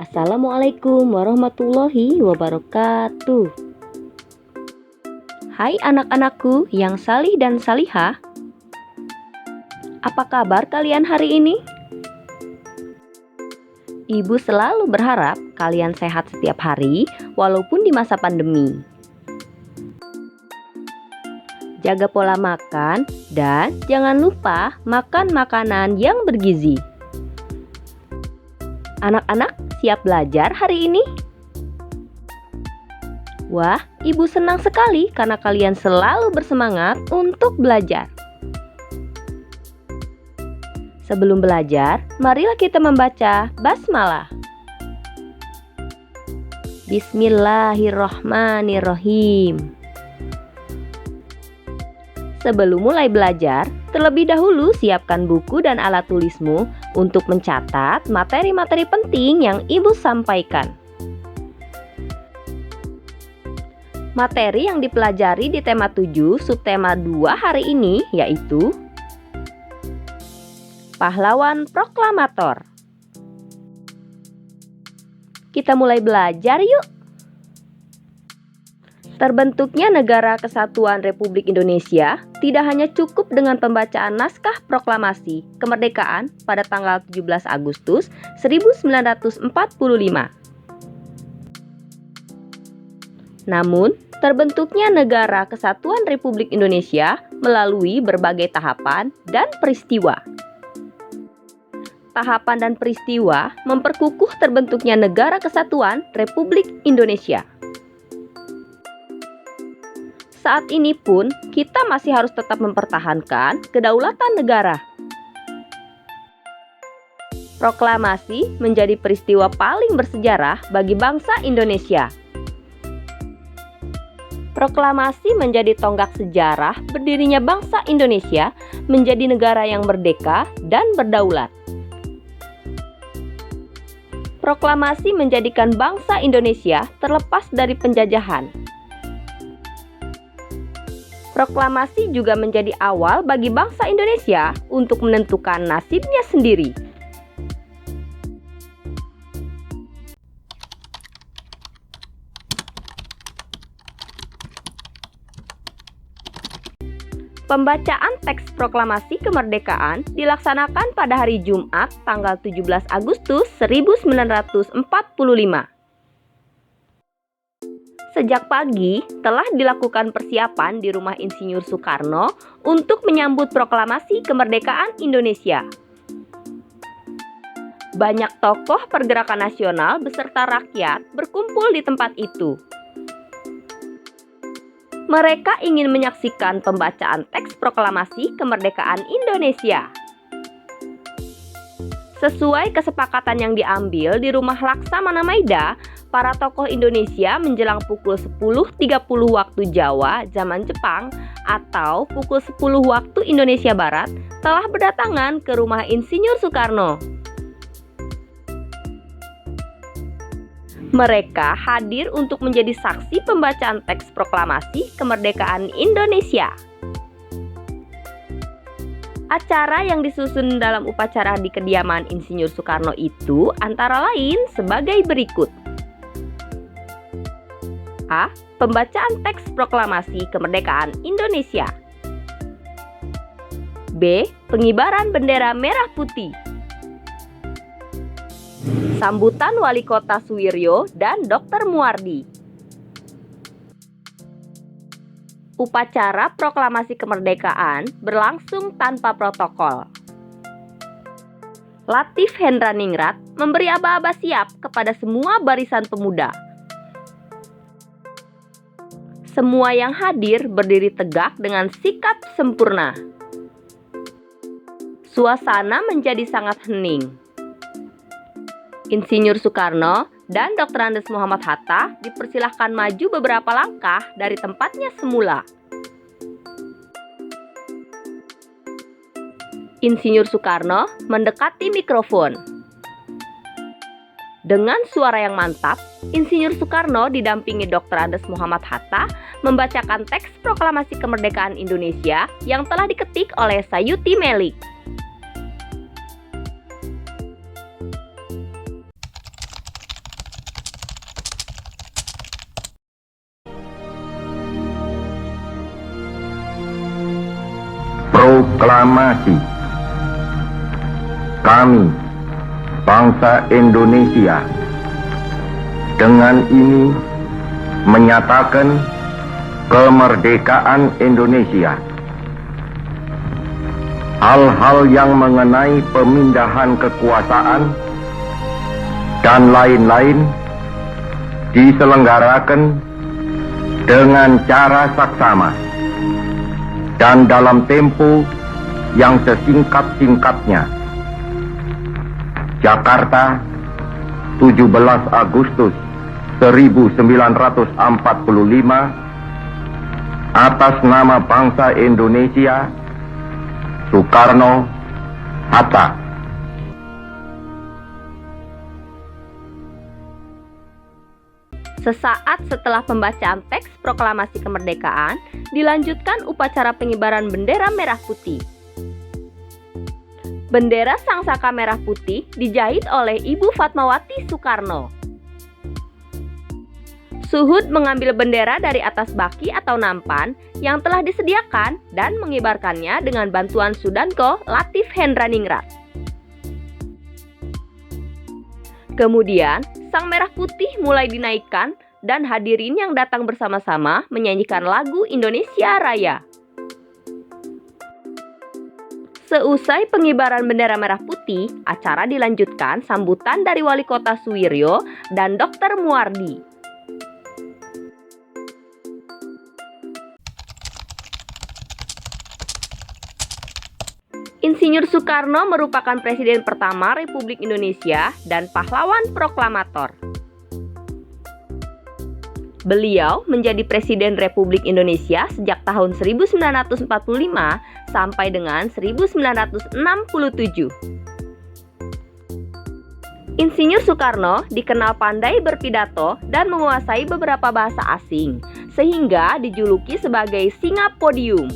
Assalamualaikum warahmatullahi wabarakatuh. Hai anak-anakku yang salih dan salihah. Apa kabar kalian hari ini? Ibu selalu berharap kalian sehat setiap hari walaupun di masa pandemi. Jaga pola makan dan jangan lupa makan makanan yang bergizi. Anak-anak siap belajar hari ini? Wah, ibu senang sekali karena kalian selalu bersemangat untuk belajar. Sebelum belajar, marilah kita membaca basmalah. Bismillahirrohmanirrohim. Sebelum mulai belajar, terlebih dahulu siapkan buku dan alat tulismu untuk mencatat materi-materi penting yang ibu sampaikan. Materi yang dipelajari di tema 7 subtema 2 hari ini yaitu Pahlawan Proklamator. Kita mulai belajar yuk! Terbentuknya Negara Kesatuan Republik Indonesia tidak hanya cukup dengan pembacaan naskah proklamasi kemerdekaan pada tanggal 17 Agustus 1945. Namun, terbentuknya Negara Kesatuan Republik Indonesia melalui berbagai tahapan dan peristiwa. Tahapan dan peristiwa memperkukuh terbentuknya Negara Kesatuan Republik Indonesia. Saat ini pun kita masih harus tetap mempertahankan kedaulatan negara. Proklamasi menjadi peristiwa paling bersejarah bagi bangsa Indonesia. Proklamasi menjadi tonggak sejarah berdirinya bangsa Indonesia menjadi negara yang merdeka dan berdaulat. Proklamasi menjadikan bangsa Indonesia terlepas dari penjajahan. Proklamasi juga menjadi awal bagi bangsa Indonesia untuk menentukan nasibnya sendiri. Pembacaan teks proklamasi kemerdekaan dilaksanakan pada hari Jumat tanggal 17 Agustus 1945. Sejak pagi telah dilakukan persiapan di Rumah Insinyur Soekarno untuk menyambut proklamasi kemerdekaan Indonesia. Banyak tokoh pergerakan nasional beserta rakyat berkumpul di tempat itu. Mereka ingin menyaksikan pembacaan teks proklamasi kemerdekaan Indonesia. Sesuai kesepakatan yang diambil di Rumah Laksamana Maida, para tokoh Indonesia menjelang pukul 10.30 waktu Jawa zaman Jepang atau pukul 10 waktu Indonesia Barat telah berdatangan ke Rumah Insinyur Soekarno. Mereka hadir untuk menjadi saksi pembacaan teks proklamasi kemerdekaan Indonesia. Acara yang disusun dalam upacara di kediaman Insinyur Soekarno itu antara lain sebagai berikut. A. Pembacaan teks proklamasi kemerdekaan Indonesia. B. Pengibaran bendera merah putih. Sambutan Wali Kota Suwiryo dan Dr. Muardi. Upacara proklamasi kemerdekaan berlangsung tanpa protokol. Latif Hendraningrat memberi aba-aba siap kepada semua barisan pemuda. Semua yang hadir berdiri tegak dengan sikap sempurna. Suasana menjadi sangat hening. Insinyur Soekarno dan Dr. Andes Muhammad Hatta dipersilahkan maju beberapa langkah dari tempatnya semula. Insinyur Soekarno mendekati mikrofon. Dengan suara yang mantap, Insinyur Soekarno didampingi Dr. Andes Muhammad Hatta membacakan teks proklamasi kemerdekaan Indonesia yang telah diketik oleh Sayuti Melik. Proklamasi. Kami, bangsa Indonesia, dengan ini menyatakan kemerdekaan Indonesia. Hal-hal yang mengenai pemindahan kekuasaan dan lain-lain diselenggarakan dengan cara saksama dan dalam tempo yang sesingkat-singkatnya. Jakarta, 17 Agustus 1945, atas nama bangsa Indonesia, Soekarno Hatta. Sesaat setelah pembacaan teks proklamasi kemerdekaan, dilanjutkan upacara pengibaran bendera merah putih. Bendera Sang Saka Merah Putih dijahit oleh Ibu Fatmawati Soekarno. Suhud mengambil bendera dari atas baki atau nampan yang telah disediakan dan mengibarkannya dengan bantuan Sudanko Latif Hendraningrat. Kemudian, Sang Merah Putih mulai dinaikkan dan hadirin yang datang bersama-sama menyanyikan lagu Indonesia Raya. Seusai pengibaran bendera merah putih, acara dilanjutkan sambutan dari Wali Kota Suwiryo dan Dr. Muardi. Insinyur Soekarno merupakan Presiden pertama Republik Indonesia dan pahlawan proklamator. Beliau menjadi Presiden Republik Indonesia sejak tahun 1945 sampai dengan 1967. Insinyur Soekarno dikenal pandai berpidato dan menguasai beberapa bahasa asing, sehingga dijuluki sebagai singa podium.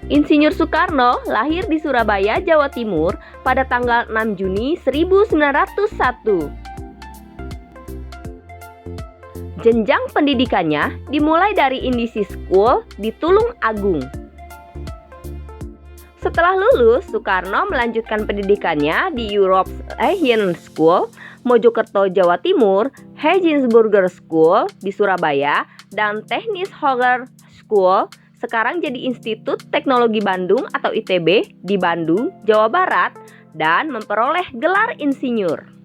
Insinyur Soekarno lahir di Surabaya, Jawa Timur pada tanggal 6 Juni 1901. Jenjang pendidikannya dimulai dari Indisi School di Tulung Agung. Setelah lulus, Soekarno melanjutkan pendidikannya di European School, Mojokerto, Jawa Timur, Hegensburger School di Surabaya, dan Technisch Hoger School, sekarang jadi Institut Teknologi Bandung atau ITB di Bandung, Jawa Barat, dan memperoleh gelar insinyur.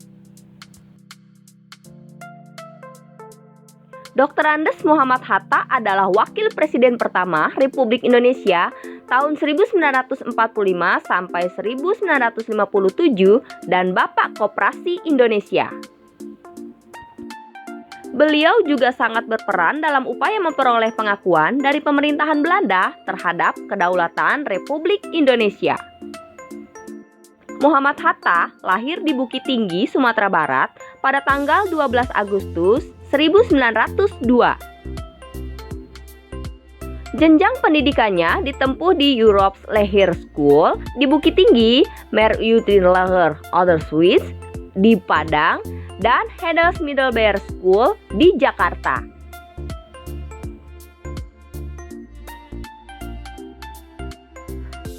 Dr. Andes Muhammad Hatta adalah Wakil Presiden pertama Republik Indonesia tahun 1945 sampai 1957 dan Bapak Koperasi Indonesia. Beliau juga sangat berperan dalam upaya memperoleh pengakuan dari pemerintahan Belanda terhadap kedaulatan Republik Indonesia. Muhammad Hatta lahir di Bukit Tinggi, Sumatera Barat pada tanggal 12 Agustus 1902. Jenjang pendidikannya ditempuh di Europe's Leher School di Bukit Tinggi, Meruyutinlager Ouderswiss di Padang, dan Hedels Middelbaar School di Jakarta.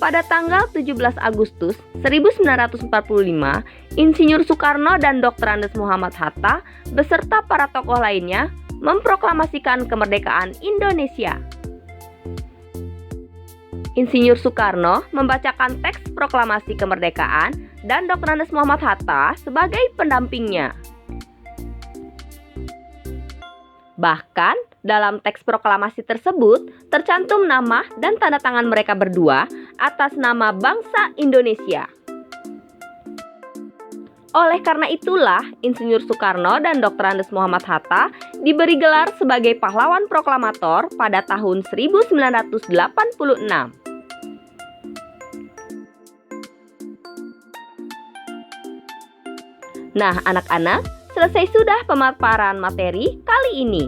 Pada tanggal 17 Agustus 1945, Insinyur Soekarno dan Dr. Andes Muhammad Hatta beserta para tokoh lainnya memproklamasikan kemerdekaan Indonesia. Insinyur Soekarno membacakan teks proklamasi kemerdekaan dan Dr. Andes Muhammad Hatta sebagai pendampingnya. Bahkan, dalam teks proklamasi tersebut tercantum nama dan tanda tangan mereka berdua atas nama bangsa Indonesia. Oleh karena itulah, Insinyur Soekarno dan Dr. Andes Muhammad Hatta diberi gelar sebagai pahlawan proklamator pada tahun 1986. Nah, anak-anak, selesai sudah pemaparan materi kali ini.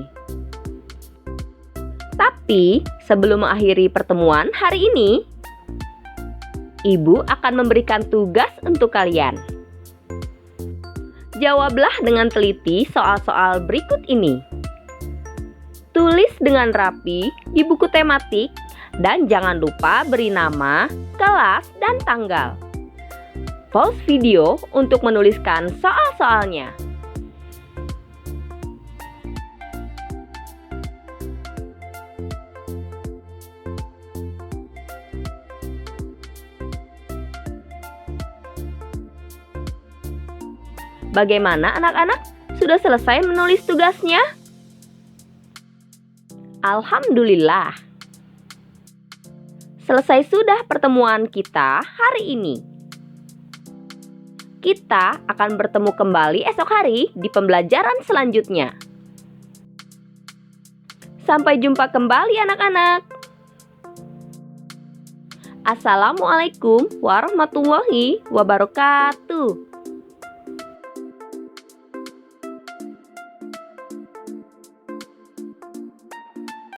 Tapi, sebelum mengakhiri pertemuan hari ini, Ibu akan memberikan tugas untuk kalian. Jawablah dengan teliti soal-soal berikut ini. Tulis dengan rapi di buku tematik Dan jangan lupa beri nama, kelas, dan tanggal. Pause video untuk menuliskan soal-soalnya. Bagaimana anak-anak? Sudah selesai menulis tugasnya? Alhamdulillah. Selesai sudah pertemuan kita hari ini. Kita akan bertemu kembali esok hari di pembelajaran selanjutnya. Sampai jumpa kembali anak-anak. Assalamualaikum warahmatullahi wabarakatuh.